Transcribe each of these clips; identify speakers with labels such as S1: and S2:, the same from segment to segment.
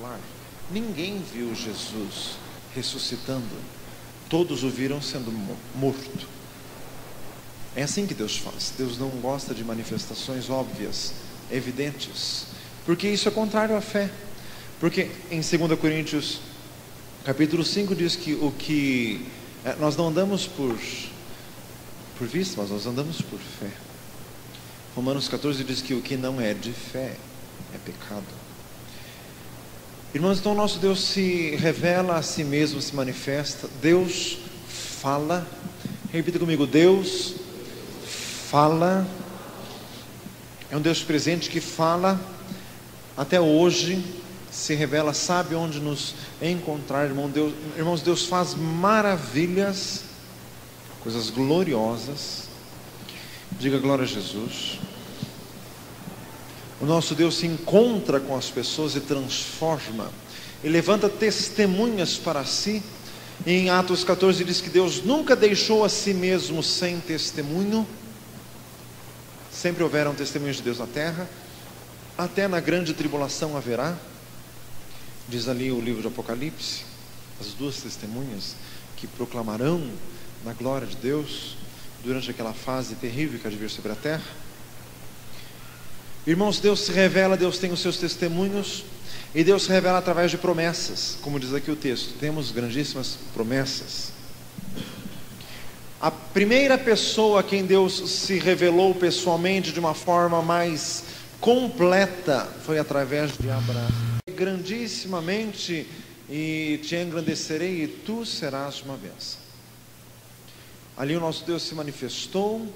S1: particular. Ninguém viu Jesus ressuscitando. Todos o viram sendo morto. É assim que Deus faz. Deus não gosta de manifestações óbvias, evidentes, porque isso é contrário à fé. Porque em 2 Coríntios capítulo 5 diz que nós não andamos por vista, mas nós andamos por fé. Romanos 14 diz que o que não é de fé é pecado. Irmãos, então nosso Deus se revela a si mesmo, se manifesta. Deus fala. Repita comigo: Deus fala. É um Deus presente que fala até hoje, se revela, sabe onde nos encontrar. Irmãos, Deus faz maravilhas, coisas gloriosas. Diga glória a Jesus. O nosso Deus se encontra com as pessoas e transforma, e levanta testemunhas para si. Em Atos 14 diz que Deus nunca deixou a si mesmo sem testemunho. Sempre houveram testemunhos de Deus na terra, até na grande tribulação haverá. Diz ali o livro de Apocalipse, as duas testemunhas que proclamarão na glória de Deus durante aquela fase terrível que há de vir sobre a terra. Irmãos, Deus se revela, Deus tem os seus testemunhos, e Deus se revela através de promessas, como diz aqui o texto. Temos grandíssimas promessas. A primeira pessoa a quem Deus se revelou pessoalmente de uma forma mais completa foi através de Abraão. Grandissimamente e te engrandecerei, e tu serás uma bênção. Ali o nosso Deus se manifestou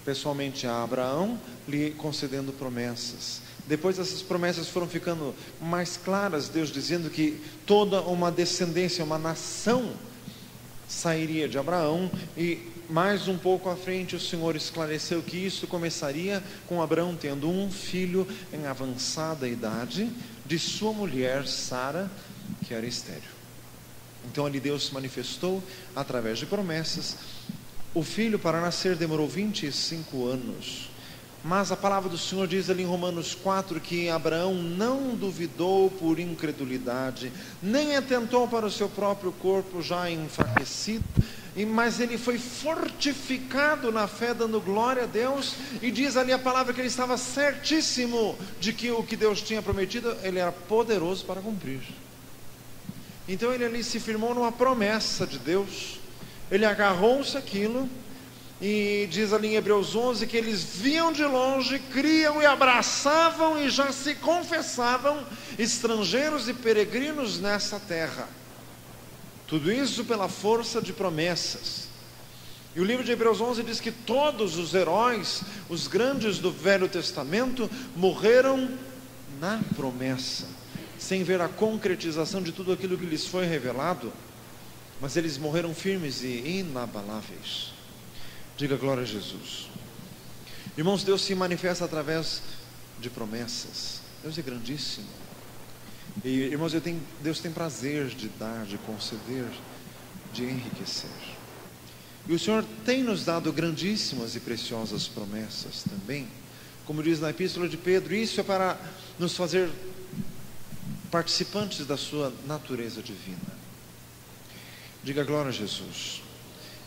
S1: pessoalmente a Abraão, lhe concedendo promessas. Depois essas promessas foram ficando mais claras, Deus dizendo que toda uma descendência, uma nação sairia de Abraão. E mais um pouco à frente o Senhor esclareceu que isso começaria com Abraão tendo um filho em avançada idade, de sua mulher Sara, que era estéril. Então ali Deus se manifestou através de promessas. O filho para nascer demorou 25 anos. Mas a palavra do Senhor diz ali em Romanos 4 que Abraão não duvidou por incredulidade, nem atentou para o seu próprio corpo já enfraquecido, mas ele foi fortificado na fé, dando glória a Deus. E diz ali a palavra que ele estava certíssimo de que o que Deus tinha prometido, ele era poderoso para cumprir. Então ele ali se firmou numa promessa de Deus. Ele agarrou-se àquilo, e diz ali em Hebreus 11 que eles viam de longe, criam e abraçavam e já se confessavam estrangeiros e peregrinos nessa terra. Tudo isso pela força de promessas. E o livro de Hebreus 11 diz que todos os heróis, os grandes do Velho Testamento, morreram na promessa, sem ver a concretização de tudo aquilo que lhes foi revelado. Mas eles morreram firmes e inabaláveis. Diga glória a Jesus. Irmãos, Deus se manifesta através de promessas. Deus é grandíssimo. E irmãos, Deus tem prazer de dar, de conceder, de enriquecer. E o Senhor tem nos dado grandíssimas e preciosas promessas também. Como diz na epístola de Pedro, isso é para nos fazer participantes da sua natureza divina. Diga glória a Jesus.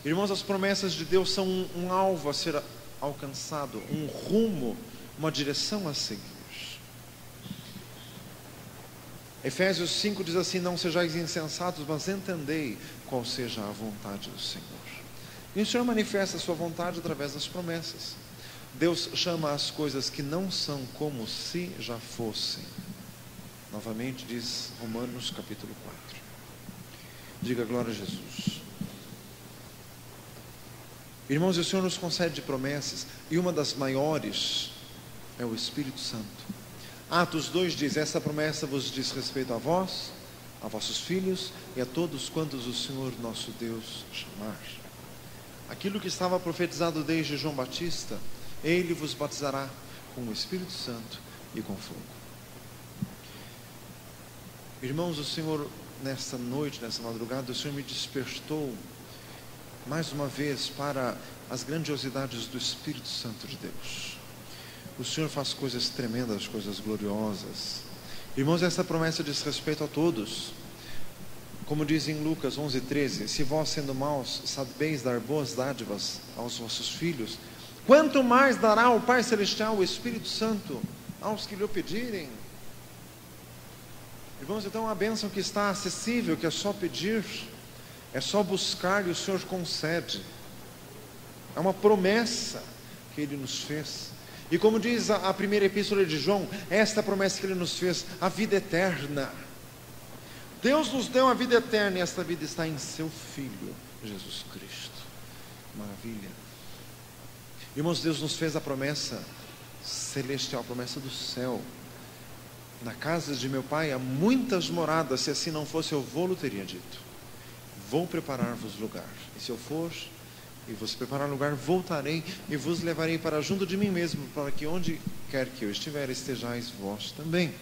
S1: Irmãos, as promessas de Deus são um alvo a ser alcançado, um rumo, uma direção a seguir. Efésios 5 diz assim: não sejais insensatos, mas entendei qual seja a vontade do Senhor. E o Senhor manifesta a sua vontade através das promessas. Deus chama as coisas que não são como se já fossem. Novamente diz Romanos capítulo 4. Diga glória a Jesus. Irmãos, o Senhor nos concede promessas, e uma das maiores é o Espírito Santo. Atos 2 diz: essa promessa vos diz respeito a vós, a vossos filhos e a todos quantos o Senhor nosso Deus chamar. Aquilo que estava profetizado desde João Batista: ele vos batizará com o Espírito Santo e com fogo. Irmãos, o Senhor, nesta noite, nessa madrugada, o Senhor me despertou mais uma vez para as grandiosidades do Espírito Santo de Deus. O Senhor faz coisas tremendas, coisas gloriosas. Irmãos, essa promessa diz respeito a todos. Como diz em Lucas 11:13, se vós, sendo maus, sabeis dar boas dádivas aos vossos filhos, quanto mais dará o Pai Celestial, o Espírito Santo, aos que lhe o pedirem. Irmãos, então é uma bênção que está acessível, que é só pedir, é só buscar e o Senhor concede. É uma promessa que Ele nos fez. E como diz a primeira epístola de João, esta promessa que Ele nos fez, a vida eterna. Deus nos deu a vida eterna e esta vida está em seu Filho, Jesus Cristo. Maravilha. Irmãos, Deus nos fez a promessa celestial, a promessa do céu. Na casa de meu Pai há muitas moradas, se assim não fosse eu vou-lo teria dito. Vou preparar-vos lugar. E se eu for e vos preparar lugar, voltarei e vos levarei para junto de mim mesmo, para que onde quer que eu estiver, estejais vós também.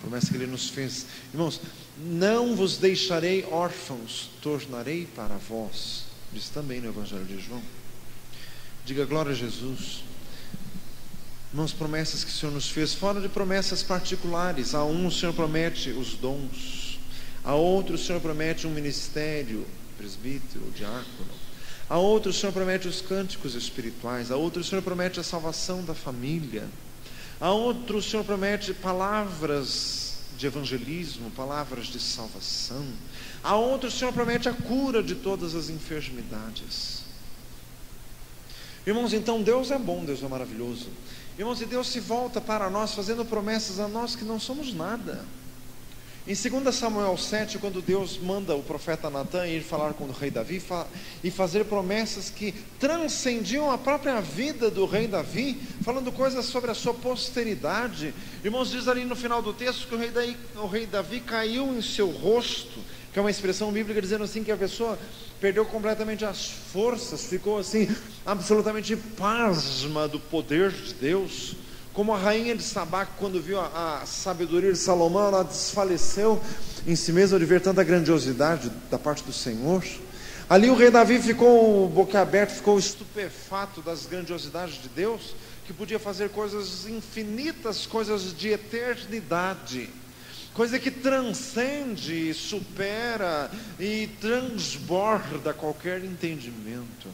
S1: Promessa que Ele nos fez. Irmãos, não vos deixarei órfãos, tornarei para vós. Diz também no Evangelho de João. Diga glória a Jesus. Irmãos, promessas que o Senhor nos fez, fora de promessas particulares. A um o Senhor promete os dons, a outro o Senhor promete um ministério, presbítero, diácono. A outro o Senhor promete os cânticos espirituais. A outro o Senhor promete a salvação da família. A outro o Senhor promete palavras de evangelismo, palavras de salvação. A outro o Senhor promete a cura de todas as enfermidades. Irmãos, então Deus é bom, Deus é maravilhoso. Irmãos, e Deus se volta para nós, fazendo promessas a nós que não somos nada. Em 2 Samuel 7, quando Deus manda o profeta Natã ir falar com o rei Davi e fazer promessas que transcendiam a própria vida do rei Davi, falando coisas sobre a sua posteridade. Irmãos, diz ali no final do texto que o rei Davi caiu em seu rosto, que é uma expressão bíblica dizendo assim que a pessoa perdeu completamente as forças, ficou assim absolutamente pasma do poder de Deus. Como a rainha de Sabá, quando viu a sabedoria de Salomão, ela desfaleceu em si mesma de ver tanta grandiosidade da parte do Senhor. Ali o rei Davi ficou boquiaberto, ficou estupefato das grandiosidades de Deus, que podia fazer coisas infinitas, coisas de eternidade, coisa que transcende, supera e transborda qualquer entendimento.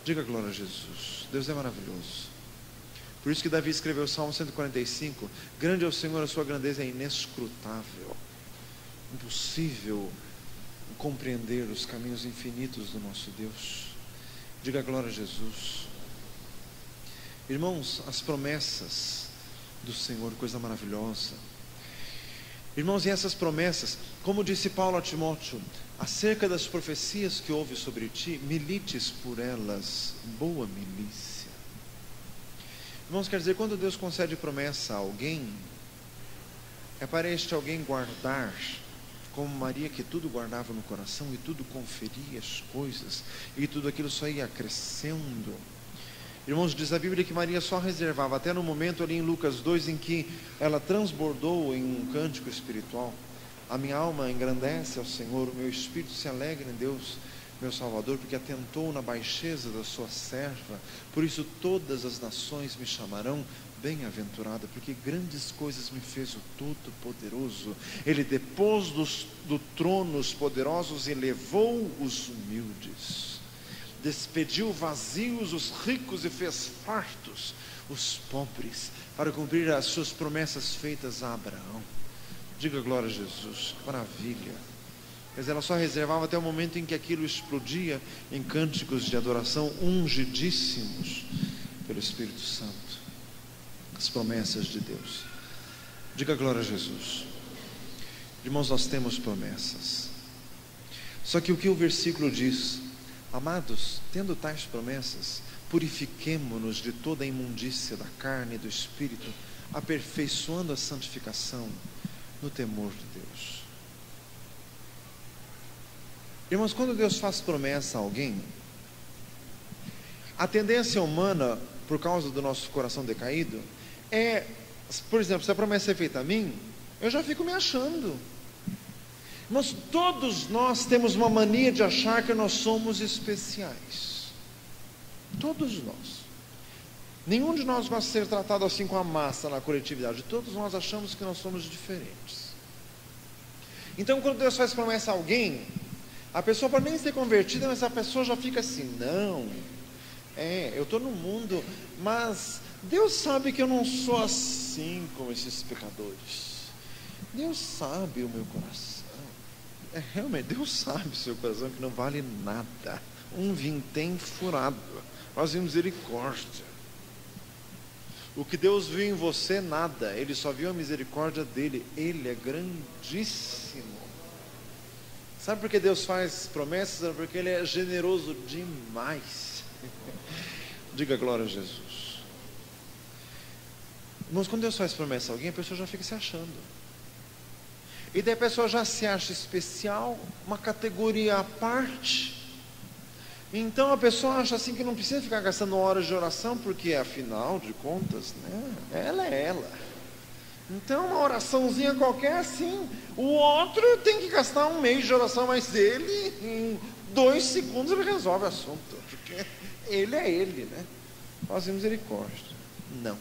S1: Diga glória a Jesus. Deus é maravilhoso. Por isso que Davi escreveu o Salmo 145, grande é o Senhor, a sua grandeza é inescrutável, impossível compreender os caminhos infinitos do nosso Deus. Diga glória a Jesus. Irmãos, as promessas do Senhor, coisa maravilhosa. Irmãos, e essas promessas, como disse Paulo a Timóteo, acerca das profecias que houve sobre ti, milites por elas, boa milícia. Irmãos, quer dizer, quando Deus concede promessa a alguém, é para este alguém guardar, como Maria, que tudo guardava no coração e tudo conferia as coisas, e tudo aquilo só ia crescendo. Irmãos, diz a Bíblia que Maria só reservava, até no momento ali em Lucas 2, em que ela transbordou em um cântico espiritual: a minha alma engrandece ao Senhor, o meu espírito se alegra em Deus, meu Salvador, porque atentou na baixeza da sua serva. Por isso todas as nações me chamarão bem-aventurada, porque grandes coisas me fez o Todo-Poderoso. Ele depôs do trono os poderosos e levou os humildes. Despediu vazios os ricos e fez fartos os pobres, para cumprir as suas promessas feitas a Abraão. Diga glória a Jesus. Que maravilha. Mas ela só reservava até o momento em que aquilo explodia em cânticos de adoração ungidíssimos pelo Espírito Santo. As promessas de Deus. Diga glória a Jesus. Irmãos, nós temos promessas. Só que o que o versículo diz: amados, tendo tais promessas, purifiquemo-nos de toda a imundícia da carne e do espírito, aperfeiçoando a santificação no temor de Deus. Irmãos, quando Deus faz promessa a alguém, a tendência humana, por causa do nosso coração decaído, é, por exemplo, se a promessa é feita a mim, eu já fico me achando. Irmãos, todos nós temos uma mania de achar que nós somos especiais. Todos nós. Nenhum de nós gosta de ser tratado assim com a massa na coletividade. Todos nós achamos que nós somos diferentes. Então, quando Deus faz promessa a alguém, a pessoa pode nem ser convertida, mas a pessoa já fica assim: não, eu estou no mundo, mas Deus sabe que eu não sou assim como esses pecadores. Deus sabe o meu coração. Realmente, Deus sabe o seu coração, que não vale nada. Um vintém furado. Nós vimos misericórdia. O que Deus viu em você, nada. Ele só viu a misericórdia dele. Ele é grandíssimo. Sabe por que Deus faz promessas? Porque Ele é generoso demais. Diga glória a Jesus. Irmãos, quando Deus faz promessa a alguém, a pessoa já fica se achando. E daí a pessoa já se acha especial, uma categoria à parte. Então a pessoa acha assim que não precisa ficar gastando horas de oração, porque afinal de contas, né, ela é ela. Então uma oraçãozinha qualquer assim, o outro tem que gastar um mês de oração, mas ele em 2 segundos ele resolve o assunto, porque ele é ele, né? Fazer misericórdia. Não.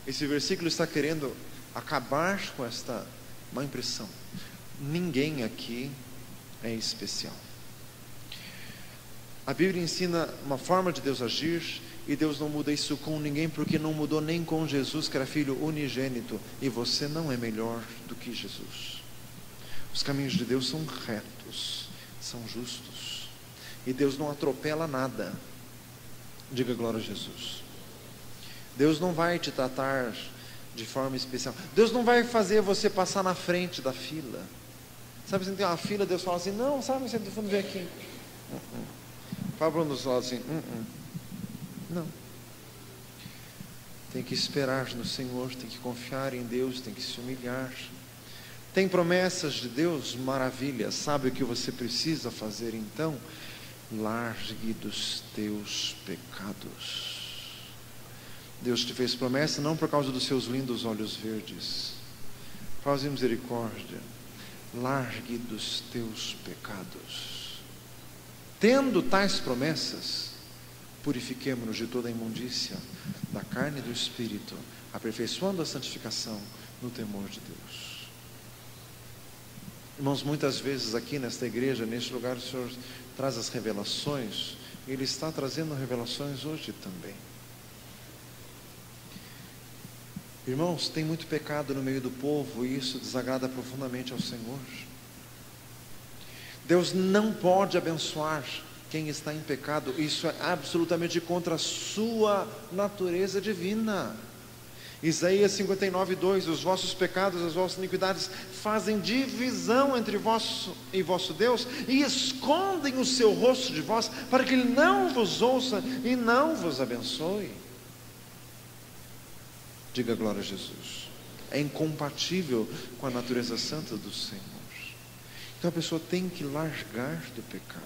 S1: Esse versículo está querendo acabar com esta má impressão. Ninguém aqui é especial. A Bíblia ensina uma forma de Deus agir, e Deus não muda isso com ninguém, porque não mudou nem com Jesus, que era filho unigênito, e você não é melhor do que Jesus. Os caminhos de Deus são retos, são justos, e Deus não atropela nada. Diga glória a Jesus. Deus não vai te tratar de forma especial. Deus não vai fazer você passar na frente da fila. Sabe, você tem uma fila, Deus fala assim: não, sabe, você tem que ver aqui. Fala para o outro lado assim: não. Tem que esperar no Senhor, tem que confiar em Deus, tem que se humilhar. Tem promessas de Deus, maravilha. Sabe o que você precisa fazer então? Largue dos teus pecados. Deus te fez promessa não por causa dos seus lindos olhos verdes. Faz misericórdia. Largue dos teus pecados. Tendo tais promessas, purifiquemo-nos de toda a imundícia da carne e do espírito, aperfeiçoando a santificação no temor de Deus. Irmãos, muitas vezes aqui nesta igreja, neste lugar, o Senhor traz as revelações. Ele está trazendo revelações hoje também. Irmãos, tem muito pecado no meio do povo, e isso desagrada profundamente ao Senhor. Deus não pode abençoar quem está em pecado. Isso é absolutamente contra a sua natureza divina. Isaías 59:2: os vossos pecados, as vossas iniquidades fazem divisão entre vós e vosso Deus, e escondem o seu rosto de vós, para que Ele não vos ouça e não vos abençoe. Diga glória a Jesus. É incompatível com a natureza santa do Senhor. Então a pessoa tem que largar do pecado.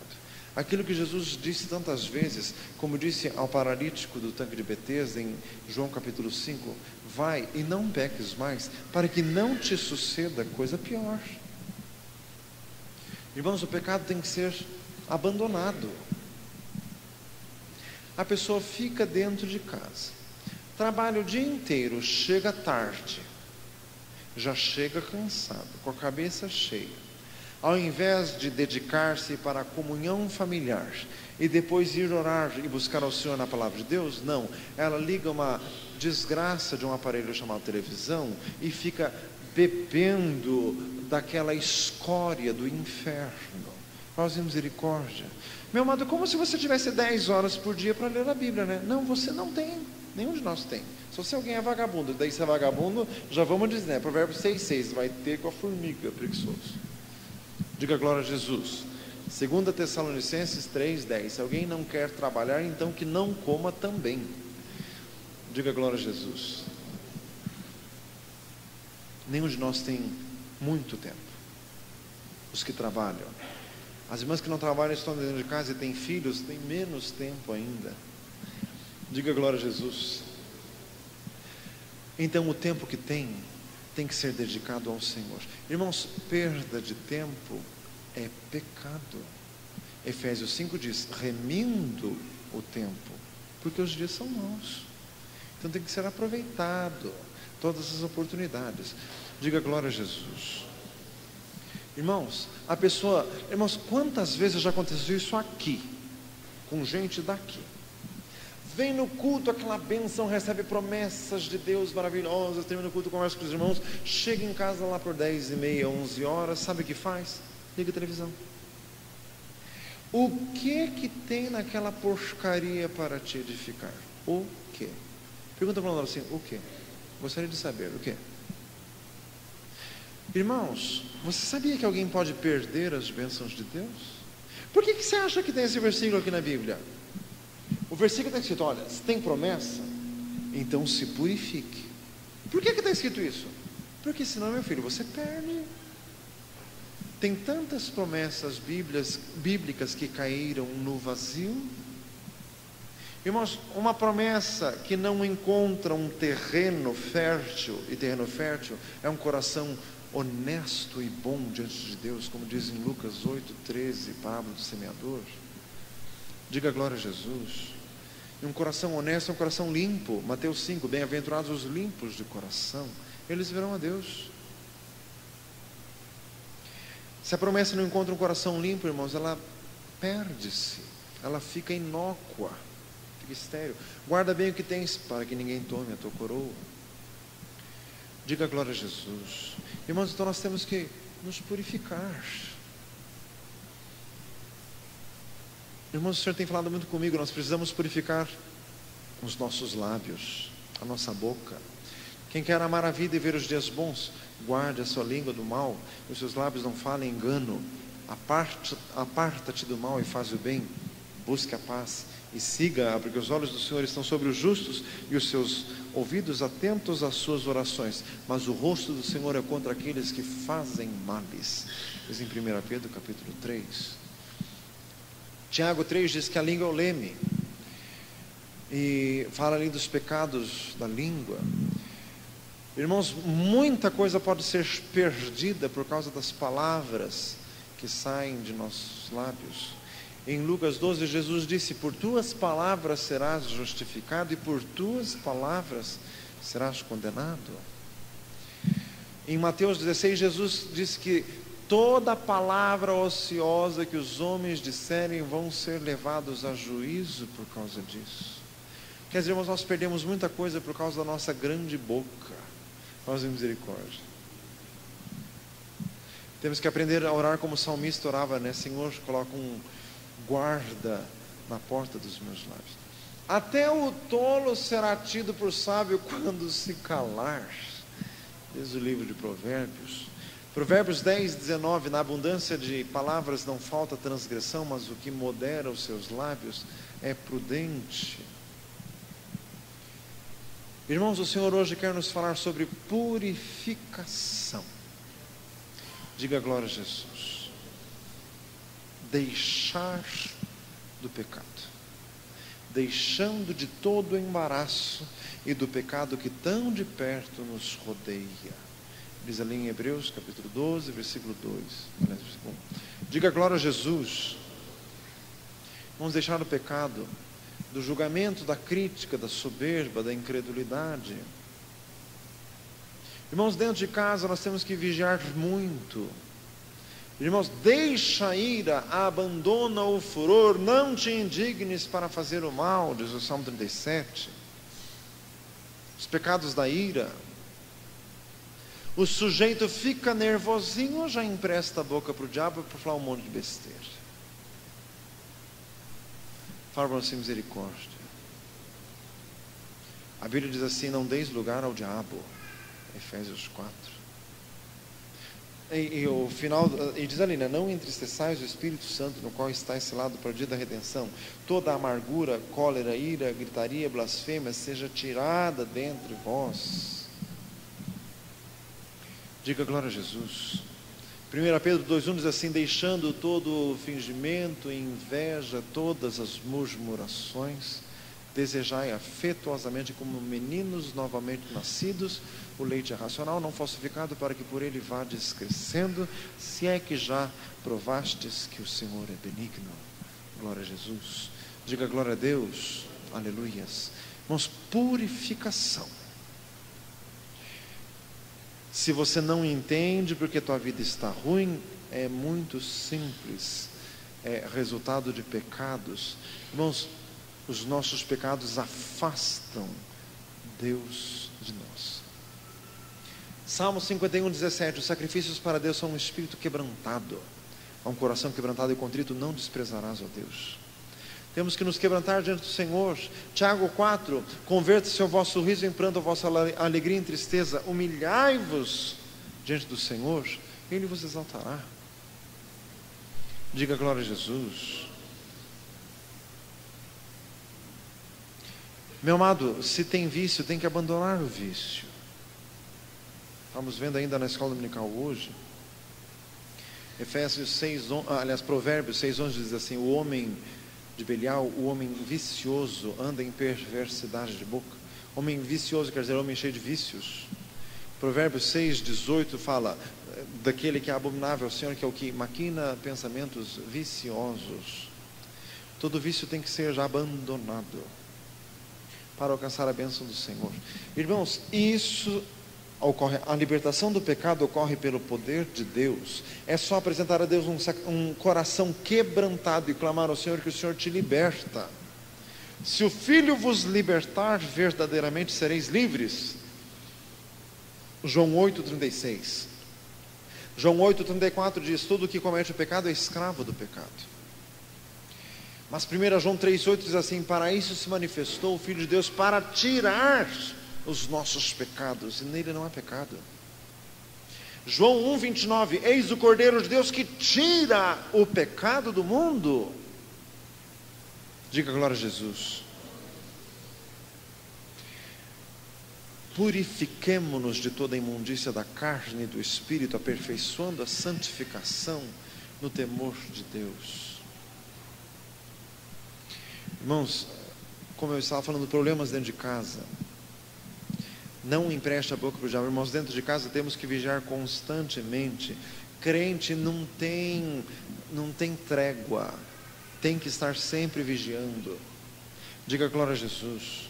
S1: Aquilo que Jesus disse tantas vezes, como disse ao paralítico do tanque de Betesda em João capítulo 5: vai e não peques mais, para que não te suceda coisa pior. Irmãos, o pecado tem que ser abandonado. A pessoa fica dentro de casa, trabalha o dia inteiro, chega tarde, já chega cansado, com a cabeça cheia. Ao invés de dedicar-se para a comunhão familiar e depois ir orar e buscar ao Senhor na palavra de Deus, não, ela liga uma desgraça de um aparelho chamado televisão e fica bebendo daquela escória do inferno. Faz misericórdia. Meu amado, como se você tivesse 10 horas por dia para ler a Bíblia, né? Não, você não tem. Nenhum de nós tem. Só se alguém é vagabundo. Daí se é vagabundo, já vamos dizer, né? Provérbios 6:6, vai ter com a formiga, preguiçoso. Diga glória a Jesus. 2 Tessalonicenses 3:10. Se alguém não quer trabalhar, então que não coma também. Diga glória a Jesus. Nenhum de nós tem muito tempo. Os que trabalham. As irmãs que não trabalham estão dentro de casa e têm filhos, têm menos tempo ainda. Diga glória a Jesus. Então o tempo que tem que ser dedicado ao Senhor. Irmãos, perda de tempo é pecado. Efésios 5 diz: remindo o tempo, porque os dias são maus. Então tem que ser aproveitado, todas as oportunidades. Diga glória a Jesus. Irmãos, irmãos, quantas vezes já aconteceu isso aqui, com gente daqui? Vem no culto, aquela bênção, recebe promessas de Deus maravilhosas, termina o culto, conversa com os irmãos, chega em casa lá por 10h30, 11 horas, sabe o que faz? Liga a televisão. O que tem naquela porcaria para te edificar? O que? Pergunta para o assim, o que? Gostaria de saber, o que? Irmãos, você sabia que alguém pode perder as bênçãos de Deus? Por que você acha que tem esse versículo aqui na Bíblia? O versículo está escrito, olha, se tem promessa, então se purifique. Por que está escrito isso? Porque senão, meu filho, você perde. Tem tantas promessas bíblicas que caíram no vazio. Irmãos, uma promessa que não encontra um terreno fértil, e terreno fértil é um coração honesto e bom diante de Deus, como diz em Lucas 8:13, parábola do semeador. Diga glória a Jesus. E um coração honesto é um coração limpo. Mateus 5, bem-aventurados os limpos de coração, eles verão a Deus. Se a promessa não encontra um coração limpo, irmãos, ela perde-se, ela fica inócua, fica estéril. Guarda bem o que tens, para que ninguém tome a tua coroa. Diga glória a Jesus. Irmãos, então nós temos que nos purificar. Irmãos, o Senhor tem falado muito comigo, nós precisamos purificar os nossos lábios, a nossa boca. Quem quer amar a vida e ver os dias bons, guarde a sua língua do mal, e os seus lábios não falem engano. Aparta-te do mal e faz o bem, busque a paz e siga, porque os olhos do Senhor estão sobre os justos e os seus ouvidos atentos às suas orações, mas o rosto do Senhor é contra aqueles que fazem males. Diz em 1 Pedro capítulo 3. Tiago 3 diz que a língua é o leme, e fala ali dos pecados da língua. Irmãos, muita coisa pode ser perdida por causa das palavras que saem de nossos lábios. Em Lucas 12, Jesus disse, por tuas palavras serás justificado e por tuas palavras serás condenado. Em Mateus 16, Jesus disse que toda palavra ociosa que os homens disserem vão ser levados a juízo por causa disso. Quer dizer, irmãos, nós perdemos muita coisa por causa da nossa grande boca. Faz misericórdia. Temos que aprender a orar como o salmista orava, né? Senhor, coloca um guarda na porta dos meus lábios. Até o tolo será tido por sábio quando se calar. Diz o livro de Provérbios. Provérbios 10:19, na abundância de palavras não falta transgressão, mas o que modera os seus lábios é prudente. Irmãos, o Senhor hoje quer nos falar sobre purificação. Diga glória a Jesus. Deixar do pecado, deixando de todo o embaraço e do pecado que tão de perto nos rodeia. Diz ali em Hebreus capítulo 12, versículo 2. Diga glória a Jesus. Vamos deixar o pecado, do julgamento, da crítica, da soberba, da incredulidade. Irmãos, dentro de casa nós temos que vigiar muito. Irmãos, deixa a ira, abandona o furor, não te indignes para fazer o mal, diz o Salmo 37. Os pecados da ira. O sujeito fica nervosinho, já empresta a boca para o diabo para falar um monte de besteira. Fala para você misericórdia. A Bíblia diz assim, não deis lugar ao diabo. Efésios 4. E o final, e diz ali, né? Não entristeçais o Espírito Santo, no qual está selado para o dia da redenção. Toda amargura, cólera, ira, gritaria, blasfêmia, seja tirada dentre vós. Diga glória a Jesus. 1 Pedro 2,1 diz assim, deixando todo o fingimento e inveja, todas as murmurações, desejai afetuosamente como meninos novamente nascidos, o leite racional não falsificado, para que por ele vades crescendo, se é que já provastes que o Senhor é benigno. Glória a Jesus. Diga glória a Deus. Aleluias. Irmãos, purificação. Se você não entende porque tua vida está ruim, é muito simples. É resultado de pecados. Irmãos, os nossos pecados afastam Deus de nós. Salmo 51:17. Os sacrifícios para Deus são um espírito quebrantado. A um coração quebrantado e contrito não desprezarás, ó Deus. Temos que nos quebrantar diante do Senhor. Tiago 4, converta-se o vosso riso em pranto, a vossa alegria em tristeza. Humilhai-vos diante do Senhor, Ele vos exaltará. Diga glória a Jesus. Meu amado, se tem vício, tem que abandonar o vício. Estamos vendo ainda na escola dominical hoje, Efésios 6, Provérbios 6:11 diz assim: o homem de Belial, o homem vicioso, anda em perversidade de boca. Homem vicioso quer dizer homem cheio de vícios. Provérbios 6:18 fala daquele que é abominável ao Senhor, que é o que maquina pensamentos viciosos. Todo vício tem que ser já abandonado para alcançar a bênção do Senhor. Irmãos, isso ocorre, a libertação do pecado ocorre pelo poder de Deus. É só apresentar a Deus um coração quebrantado e clamar ao Senhor que o Senhor te liberta. Se o Filho vos libertar, verdadeiramente sereis livres. João 8:36. João 8:34 diz: todo que comete o pecado é escravo do pecado. Mas 1 João 3:8 diz assim: para isso se manifestou o Filho de Deus, para tirar os nossos pecados, e nele não há pecado. João 1:29, eis o Cordeiro de Deus que tira o pecado do mundo. Diga glória a Jesus. Purifiquemo-nos de toda a imundícia da carne e do espírito, aperfeiçoando a santificação no temor de Deus. Irmãos, como eu estava falando, problemas dentro de casa. Não empreste a boca para o diabo. Irmãos, dentro de casa temos que vigiar constantemente. Crente não tem trégua. Tem que estar sempre vigiando. Diga glória a Jesus.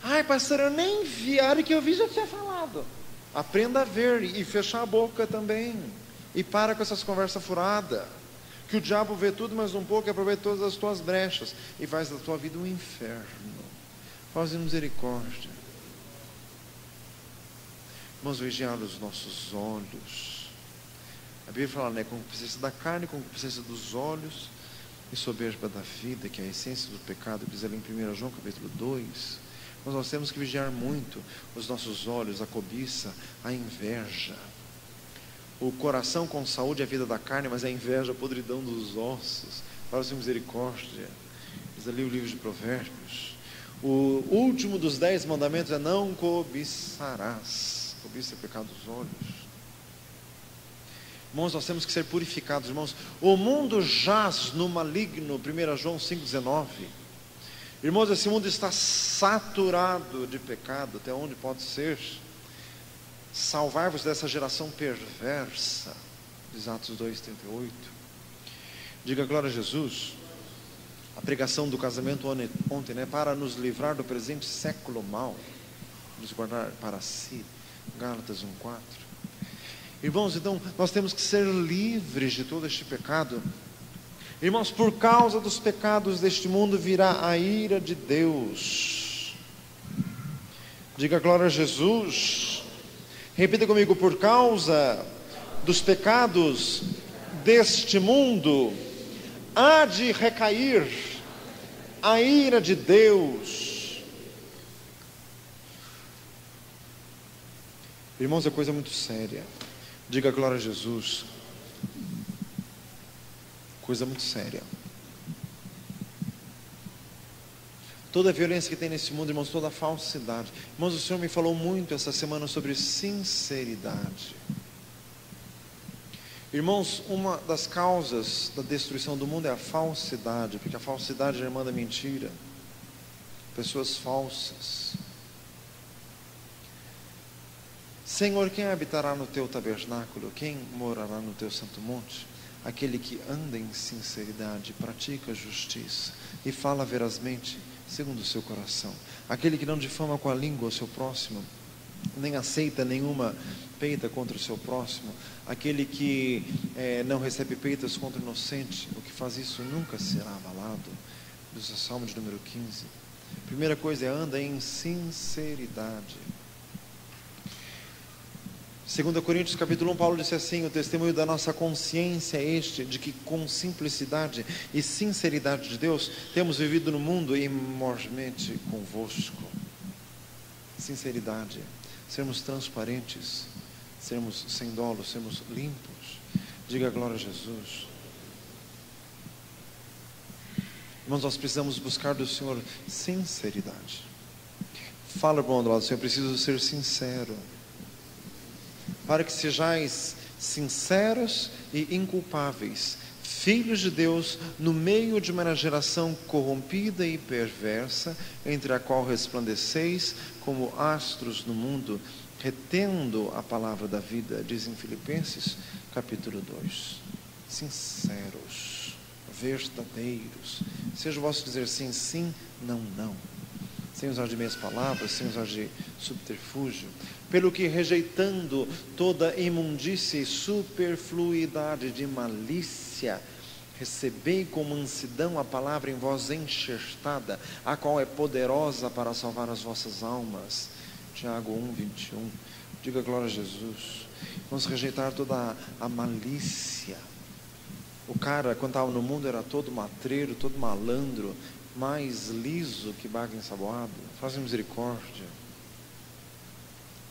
S1: Ai, pastor, eu nem vi. A hora que eu vi já tinha falado. Aprenda a ver e fechar a boca também. E para com essas conversas furadas. Que o diabo vê tudo, mas um pouco, e aproveita todas as tuas brechas. E faz da tua vida um inferno. Faz misericórdia. Vamos vigiar os nossos olhos. A Bíblia fala, né? Concupiscência da carne, concupiscência dos olhos e soberba da vida, que é a essência do pecado, diz ali em 1 João capítulo 2. Mas nós temos que vigiar muito os nossos olhos, a cobiça, a inveja. O coração com saúde é a vida da carne, mas a inveja é a podridão dos ossos. Fala-se misericórdia. Diz ali o livro de Provérbios. O último dos 10 mandamentos é: não cobiçarás. Cobiça é pecado dos olhos. Irmãos, nós temos que ser purificados, irmãos. O mundo jaz no maligno, 1 João 5,19. Irmãos, esse mundo está saturado de pecado. Até onde pode ser? Salvar-vos dessa geração perversa, diz Atos 2,38. Diga glória a Jesus. A pregação do casamento ontem, né? Para nos livrar do presente século mau, nos guardar para si. Gálatas 1,4. Irmãos, então nós temos que ser livres de todo este pecado. Irmãos, por causa dos pecados deste mundo virá a ira de Deus. Diga glória a Jesus. Repita comigo: por causa dos pecados deste mundo há de recair a ira de Deus. Irmãos, é coisa muito séria. Diga glória a Jesus. Coisa muito séria. Toda a violência que tem nesse mundo, irmãos, toda a falsidade. Irmãos, o Senhor me falou muito essa semana sobre sinceridade. Irmãos, uma das causas da destruição do mundo é a falsidade, porque a falsidade é irmã da mentira. Pessoas falsas. Senhor, quem habitará no teu tabernáculo? Quem morará no teu santo monte? Aquele que anda em sinceridade, pratica justiça e fala verazmente, segundo o seu coração. Aquele que não difama com a língua o seu próximo, nem aceita nenhuma peita contra o seu próximo. Aquele que não recebe peitas contra o inocente, o que faz isso nunca será abalado. Diz o Salmo de número 15. Primeira coisa é: anda em sinceridade. 2 Coríntios capítulo 1, Paulo disse assim: o testemunho da nossa consciência é este, de que com simplicidade e sinceridade de Deus temos vivido no mundo e mormente convosco. Sinceridade, sermos transparentes, sermos sem dolo, sermos limpos. Diga glória a Jesus. Irmãos, nós precisamos buscar do Senhor sinceridade. Fala para o outro lado: Senhor, eu preciso ser sincero, para que sejais sinceros e inculpáveis, filhos de Deus, no meio de uma geração corrompida e perversa, entre a qual resplandeceis como astros no mundo, retendo a palavra da vida, diz em Filipenses capítulo 2. Sinceros, verdadeiros. Seja o vosso dizer sim, sim, não, não, sem usar de meias palavras, sem usar de subterfúgio. Pelo que, rejeitando toda imundícia e superfluidade de malícia, recebei com mansidão a palavra em vós enxertada, a qual é poderosa para salvar as vossas almas. Tiago 1:21. Diga glória a Jesus. Vamos rejeitar toda a malícia. O cara, quando estava no mundo, era todo matreiro, todo malandro, mais liso que baga ensaboado. Faz misericórdia.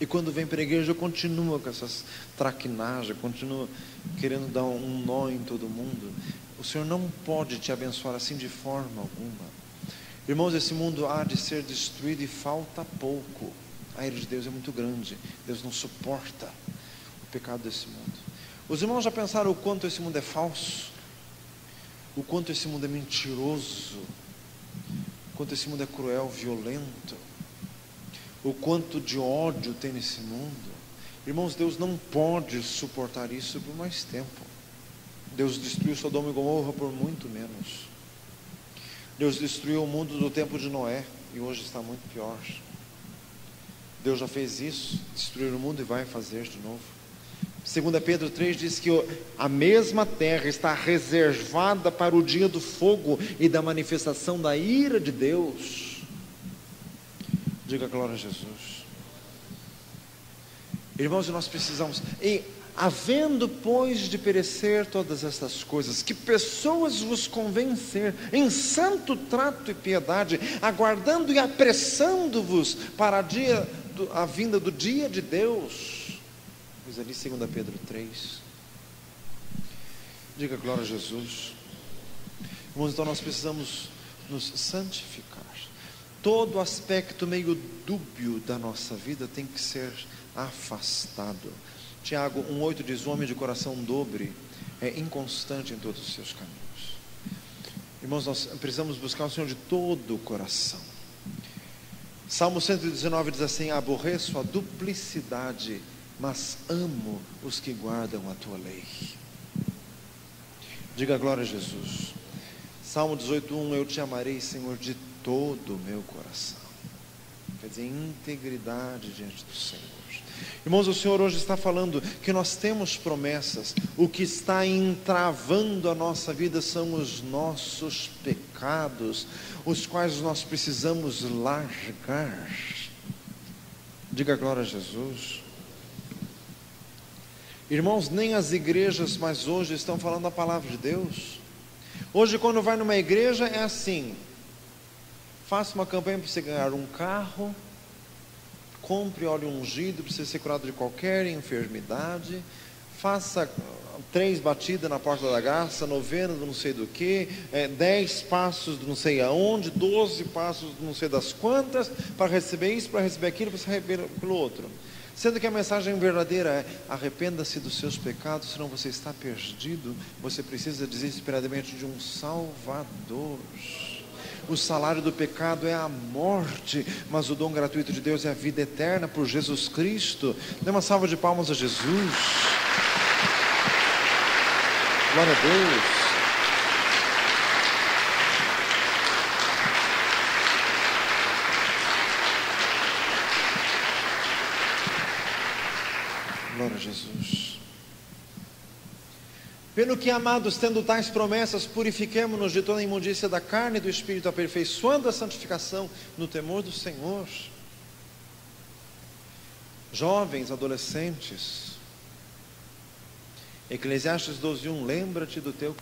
S1: E quando vem para a igreja, continua com essas traquinagens, continua querendo dar um nó em todo mundo. O Senhor não pode te abençoar assim de forma alguma. Irmãos, esse mundo há de ser destruído e falta pouco. A ira de Deus é muito grande. Deus não suporta o pecado desse mundo. Os irmãos já pensaram o quanto esse mundo é falso? O quanto esse mundo é mentiroso? O quanto esse mundo é cruel, violento? O quanto de ódio tem nesse mundo? Irmãos, Deus não pode suportar isso por mais tempo. Deus destruiu Sodoma e Gomorra por muito menos. Deus destruiu o mundo do tempo de Noé e hoje está muito pior. Deus já fez isso, destruir o mundo, e vai fazer de novo. 2 Pedro 3 diz que a mesma terra está reservada para o dia do fogo e da manifestação da ira de Deus. Diga glória a Jesus. Irmãos, nós precisamos, e havendo pois de perecer todas estas coisas, que pessoas vos convencer em santo trato e piedade, aguardando e apressando-vos para a vinda do dia de Deus. Diz ali 2 Pedro 3. Diga glória a Jesus. Irmãos, então nós precisamos nos santificar. Todo aspecto meio dúbio da nossa vida tem que ser afastado. Tiago 1:8 diz: o homem de coração dobre é inconstante em todos os seus caminhos. Irmãos, nós precisamos buscar o Senhor de todo o coração. Salmo 119 diz assim: aborreço a duplicidade, mas amo os que guardam a tua lei. Diga glória a Jesus. Salmo 18:1: eu te amarei, Senhor, de todo o meu coração. Quer dizer, integridade diante do Senhor. Irmãos, o Senhor hoje está falando que nós temos promessas. O que está entravando a nossa vida são os nossos pecados, os quais nós precisamos largar. Diga glória a Jesus. Irmãos, nem as igrejas mais hoje estão falando a palavra de Deus. Hoje, quando vai numa igreja, é assim: faça uma campanha para você ganhar um carro, compre óleo ungido para você ser curado de qualquer enfermidade, faça 3 batidas na porta da graça, 90 do não sei do que, 10 passos do não sei aonde, 12 passos do não sei das quantas, para receber isso, para receber aquilo, para receber aquilo outro. Sendo que a mensagem verdadeira é: arrependa-se dos seus pecados, senão você está perdido. Você precisa desesperadamente de um Salvador. O salário do pecado é a morte, mas o dom gratuito de Deus é a vida eterna por Jesus Cristo. Dê uma salva de palmas a Jesus. Glória a Deus. Pelo que, amados, tendo tais promessas, purifiquemo-nos de toda a imundícia da carne e do espírito, aperfeiçoando a santificação no temor do Senhor. Jovens, adolescentes, Eclesiastes 12:1, lembra-te do teu